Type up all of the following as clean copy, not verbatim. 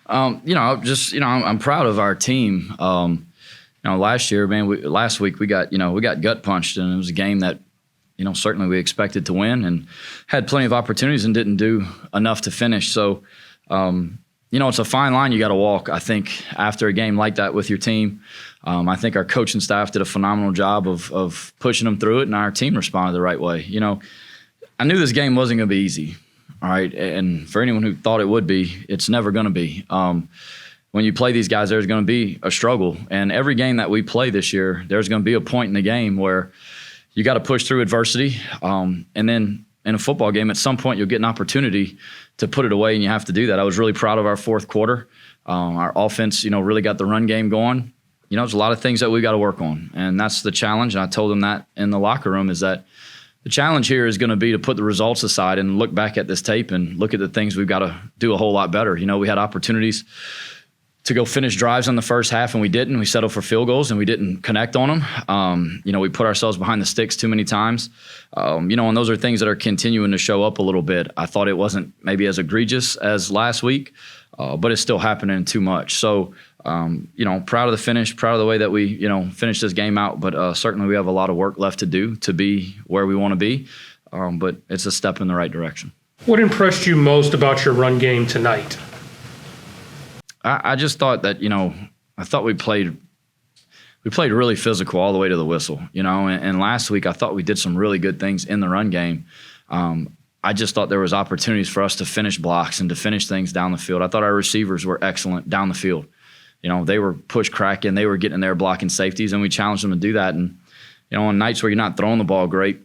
I'm proud of our team. Last year, man, last week we got gut punched, and it was a game that, certainly we expected to win and had plenty of opportunities and didn't do enough to finish. So, it's a fine line you got to walk, I think, after a game like that with your team. I think our coaching staff did a phenomenal job of pushing them through it, and our team responded the right way. I knew this game wasn't going to be easy, all right? And for anyone who thought it would be, it's never going to be. When you play these guys, there's going to be a struggle. And every game that we play this year, there's going to be a point in the game where you got to push through adversity. And then in a football game, at some point, you'll get an opportunity to put it away, and you have to do that. I was really proud of our fourth quarter. Our offense, really got the run game going. There's a lot of things that we got to work on, and that's the challenge. And I told them that in the locker room, is that the challenge here is going to be to put the results aside and look back at this tape and look at the things we've got to do a whole lot better. We had opportunities to go finish drives in the first half, and we didn't. We settled for field goals, and we didn't connect on them. We put ourselves behind the sticks too many times. And those are things that are continuing to show up a little bit. I thought it wasn't maybe as egregious as last week, but it's still happening too much. So, proud of the finish, proud of the way that we, finished this game out. But certainly we have a lot of work left to do to be where we want to be. But it's a step in the right direction. What impressed you most about your run game tonight? I just thought that, I thought we played really physical all the way to the whistle, and last week I thought we did some really good things in the run game. I just thought there was opportunities for us to finish blocks and to finish things down the field. I thought our receivers were excellent down the field. They were push cracking, they were getting in there blocking safeties, and we challenged them to do that. And, on nights where you're not throwing the ball great,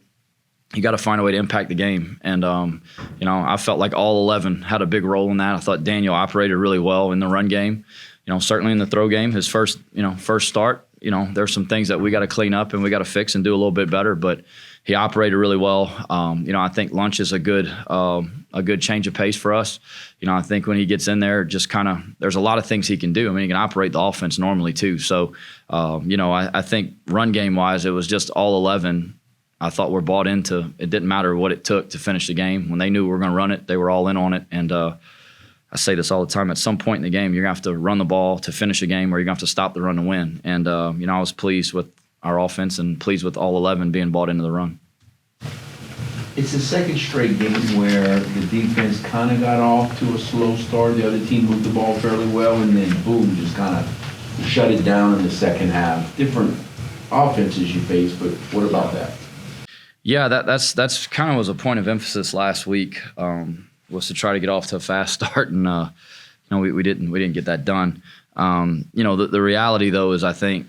you got to find a way to impact the game. And, I felt like all 11 had a big role in that. I thought Daniel operated really well in the run game. Certainly in the throw game, his first start, there's some things that we got to clean up and we got to fix and do a little bit better. But he operated really well. I think Lunch is a good change of pace for us. I think when he gets in there, just there's a lot of things he can do. I mean, he can operate the offense normally too. So, I think run game wise, it was just all 11. I thought we're bought into. It didn't matter what it took to finish the game. When they knew we were going to run it, they were all in on it. And I say this all the time. At some point in the game, you're going to have to run the ball to finish a game, or you're going to have to stop the run to win. And I was pleased with our offense and pleased with all 11 being bought into the run. It's the second straight game where the defense kind of got off to a slow start. The other team moved the ball fairly well, and then boom, just kind of shut it down in the second half. Different offenses you face, but what about that? Yeah, that's kind of was a point of emphasis last week, was to try to get off to a fast start, and we didn't get that done. The reality though is I think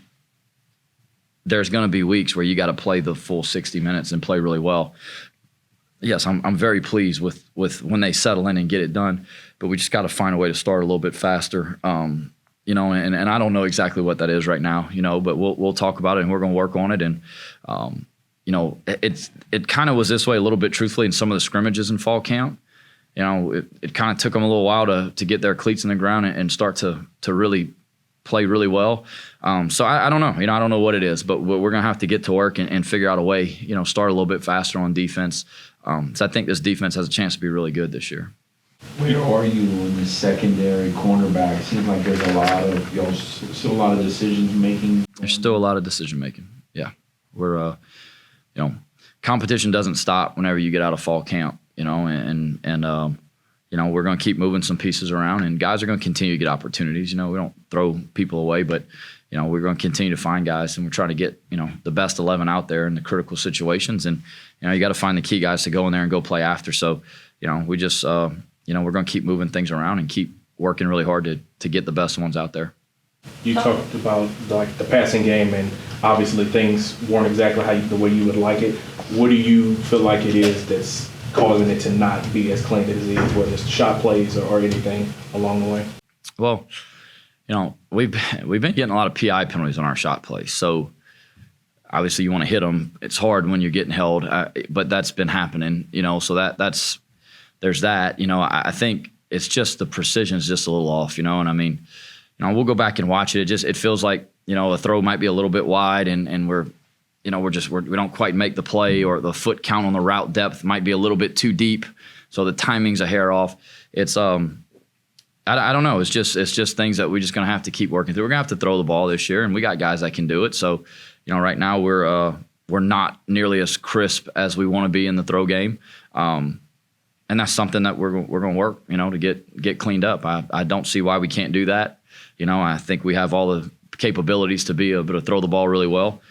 there's going to be weeks where you got to play the full 60 minutes and play really well. Yes, I'm very pleased with when they settle in and get it done, but we just got to find a way to start a little bit faster. And I don't know exactly what that is right now, but we'll talk about it and we're going to work on it. And it kind of was this way a little bit truthfully in some of the scrimmages in fall camp. It kind of took them a little while to get their cleats in the ground and start to really play really well. So I don't know. I don't know what it is, but we're going to have to get to work and figure out a way, start a little bit faster on defense. So I think this defense has a chance to be really good this year. Where are you in the secondary cornerback? It seems like there's still a lot of decision making. There's still a lot of decision making. Yeah. We're, competition doesn't stop whenever you get out of fall camp, and we're going to keep moving some pieces around, and guys are going to continue to get opportunities. We don't throw people away, but, we're going to continue to find guys, and we're trying to get, the best 11 out there in the critical situations. And, you got to find the key guys to go in there and go play after. So, we just, we're going to keep moving things around and keep working really hard to get the best ones out there. You talked about the passing game, and obviously things weren't exactly the way you would like it. What do you feel like it is that's causing it to not be as clean as it is, whether it's shot plays or anything along the way? Well, we've been getting a lot of PI penalties on our shot plays. So obviously you want to hit them. It's hard when you're getting held, but that's been happening. So there's that. I think it's just the precision is just a little off. And I mean, we'll go back and watch it. It feels like a throw might be a little bit wide, and we don't quite make the play, or the foot count on the route depth might be a little bit too deep, so the timing's a hair off. It's I don't know. It's just things that we're just going to have to keep working through. We're going to have to throw the ball this year, and we got guys that can do it. So, right now we're not nearly as crisp as we want to be in the throw game, and that's something that we're going to work, to get cleaned up. I don't see why we can't do that. I think we have all the capabilities to be able to throw the ball really well.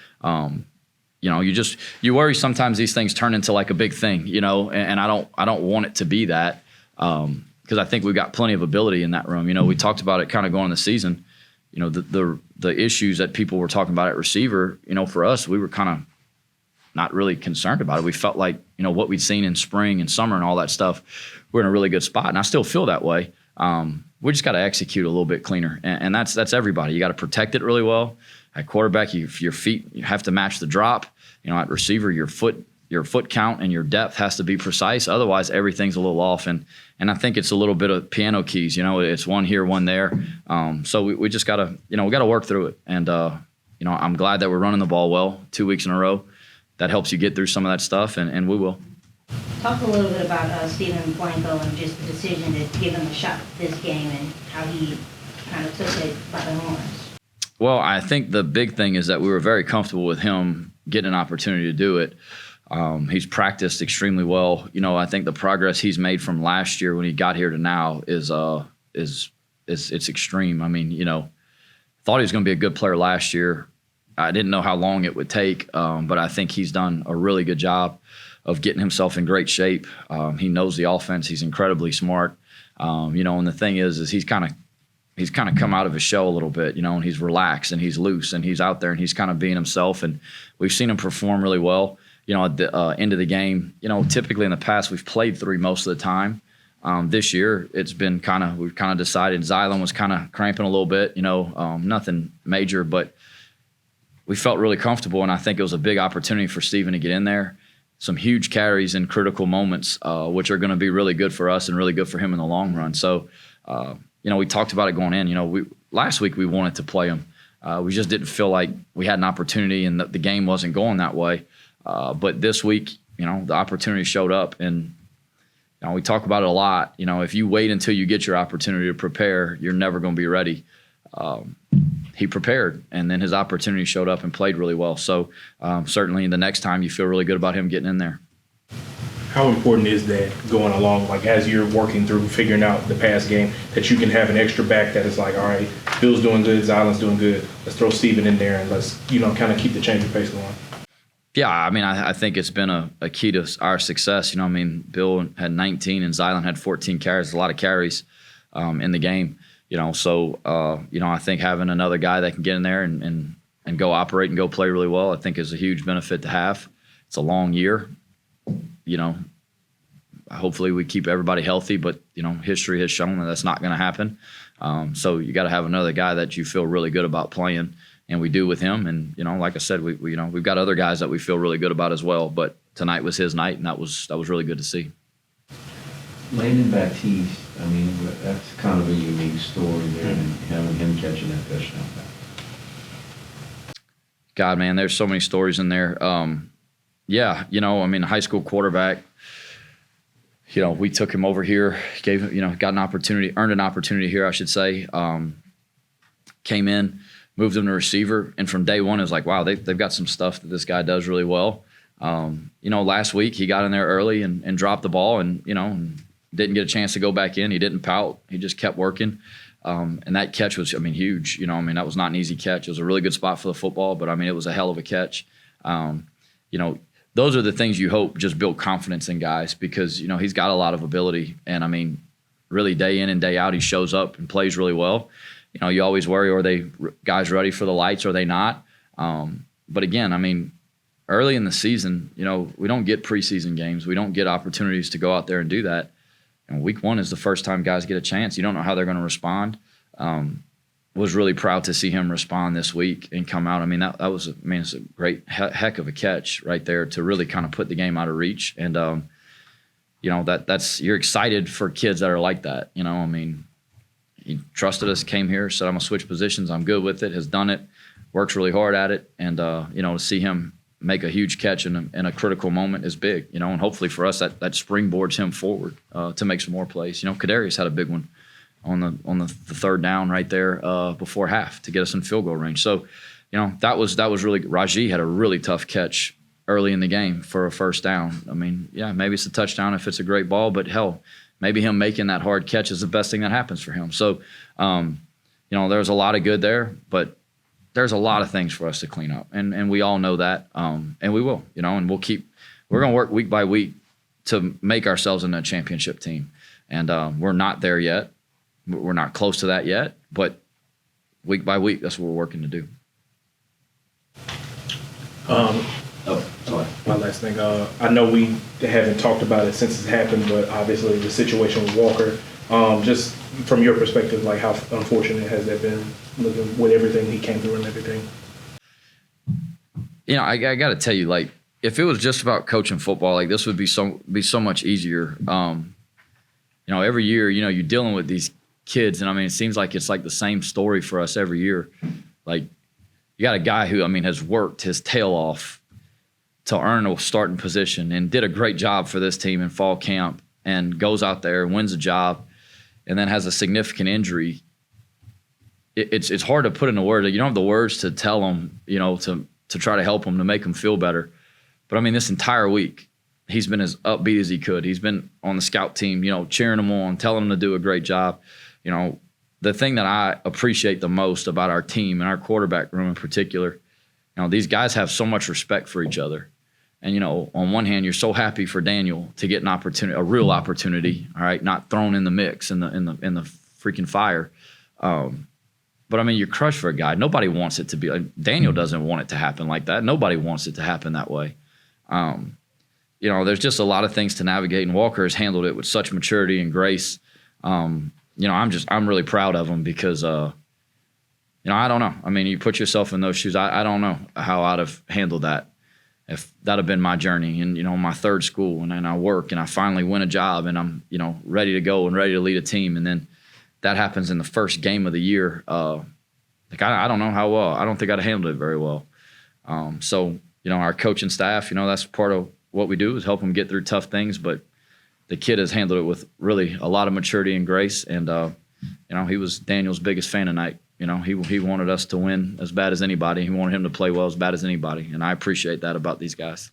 You worry sometimes these things turn into like a big thing, and I don't want it to be that. Because I think we've got plenty of ability in that room. We talked about it kind of going the season. The issues that people were talking about at receiver, for us, we were kind of not really concerned about it. We felt like, what we'd seen in spring and summer and all that stuff, we're in a really good spot. And I still feel that way. We just got to execute a little bit cleaner. And that's everybody. You got to protect it really well. At quarterback, your feet, you have to match the drop. At receiver, your foot count and your depth has to be precise. Otherwise, everything's a little off. And I think it's a little bit of piano keys. It's one here, one there. So we just got to, we got to work through it. And, I'm glad that we're running the ball well 2 weeks in a row. That helps you get through some of that stuff, and we will. Talk a little bit about Stephen Blanco and just the decision to give him a shot this game and how he kind of took it by the horns. Well, I think the big thing is that we were very comfortable with him getting an opportunity to do it. He's practiced extremely well. I think the progress he's made from last year when he got here to now is it's extreme. I mean, thought he was going to be a good player last year. I didn't know how long it would take, but I think he's done a really good job of getting himself in great shape. He knows the offense. He's incredibly smart. And the thing is he's kind of come out of his shell a little bit, and he's relaxed and he's loose and he's out there and he's kind of being himself. And we've seen him perform really well. At the end of the game, typically in the past we've played 3 most of the time. This year it's been we've kind of decided Xylan was kind of cramping a little bit, nothing major, but we felt really comfortable, and I think it was a big opportunity for Stephen to get in there. Some huge carries in critical moments, which are going to be really good for us and really good for him in the long run. So, we talked about it going in. Last week we wanted to play him. We just didn't feel like we had an opportunity, and the game wasn't going that way. But this week, the opportunity showed up, and we talk about it a lot. If you wait until you get your opportunity to prepare, you're never going to be ready. He prepared, and then his opportunity showed up and played really well. So certainly the next time you feel really good about him getting in there. How important is that going along, like as you're working through figuring out the pass game, that you can have an extra back that is like, all right, Bill's doing good, Xylan's doing good, let's throw Stephen in there and let's, kind of keep the change of pace going? Yeah, I mean, I think it's been a key to our success. Bill had 19 and Xylan had 14 carries, a lot of carries in the game. So I think having another guy that can get in there and go operate and go play really well, I think is a huge benefit to have. It's a long year. Hopefully we keep everybody healthy, but history has shown that that's not going to happen. So you got to have another guy that you feel really good about playing, and we do with him. And like I said, we've got other guys that we feel really good about as well. But tonight was his night, and that was really good to see. Landon Baptiste, that's kind of a unique story there, and having him catching that touchdown. God, man, there's so many stories in there. High school quarterback. We took him over here, got an opportunity, earned an opportunity here, I should say. Came in, moved him to receiver, and from day one it was like, wow, they've got some stuff that this guy does really well. Last week he got in there early and dropped the ball, and didn't get a chance to go back in. He didn't pout. He just kept working. And that catch was, huge. That was not an easy catch. It was a really good spot for the football, but it was a hell of a catch. Those are the things you hope just build confidence in guys, because, he's got a lot of ability. And really day in and day out, he shows up and plays really well. You always worry, are they guys ready for the lights? Or are they not? But again, early in the season, we don't get preseason games. We don't get opportunities to go out there and do that. And week 1 is the first time guys get a chance. You don't know how they're going to respond. Was really proud to see him respond this week and come out. It's a great heck of a catch right there to really kind of put the game out of reach. And that's you're excited for kids that are like that. He trusted us, came here, said I'm gonna switch positions. I'm good with it. Has done it, works really hard at it, and to see him make a huge catch in a critical moment is big. And hopefully for us that springboards him forward to make some more plays. Kadarius had a big one on the third down right there before half to get us in field goal range. So, that was really – Raji had a really tough catch early in the game for a first down. I mean, yeah, maybe it's a touchdown if it's a great ball, but hell, maybe him making that hard catch is the best thing that happens for him. So, there's a lot of good there, but there's a lot of things for us to clean up, and we all know that, and we will, and we're going to work week by week to make ourselves into a championship team, and we're not there yet. We're not close to that yet, but week by week, that's what we're working to do. Sorry. My last thing, I know we haven't talked about it since it's happened, but obviously the situation with Walker, just from your perspective, like how unfortunate has that been with everything he came through and everything? I got to tell you, like, if it was just about coaching football, like this would be so much easier. Every year, you're dealing with these kids, and I mean, it seems like it's like the same story for us every year. Like, you got a guy who, has worked his tail off to earn a starting position and did a great job for this team in fall camp, and goes out there and wins a job, and then has a significant injury. It's hard to put into words. You don't have the words to tell him, to try to help him, to make him feel better. But I mean, this entire week, he's been as upbeat as he could. He's been on the scout team, cheering him on, telling him to do a great job. The thing that I appreciate the most about our team and our quarterback room in particular, these guys have so much respect for each other. And, on one hand, you're so happy for Daniel to get an opportunity, a real opportunity, all right, not thrown in the mix in the freaking fire. But I mean, you're crushed for a guy. Nobody wants it to be like Daniel doesn't want it to happen like that. Nobody wants it to happen that way. There's just a lot of things to navigate, and Walker has handled it with such maturity and grace. I'm really proud of him because, I don't know. I mean, you put yourself in those shoes. I don't know how I'd have handled that if that had been my journey. And, my third school, and then I work, and I finally win a job, and I'm, ready to go and ready to lead a team. And then that happens in the first game of the year. I don't know how well. I don't think I'd have handled it very well. So, our coaching staff, that's part of what we do is help them get through tough things. But the kid has handled it with really a lot of maturity and grace. And, he was Daniel's biggest fan tonight. He wanted us to win as bad as anybody. He wanted him to play well as bad as anybody. And I appreciate that about these guys.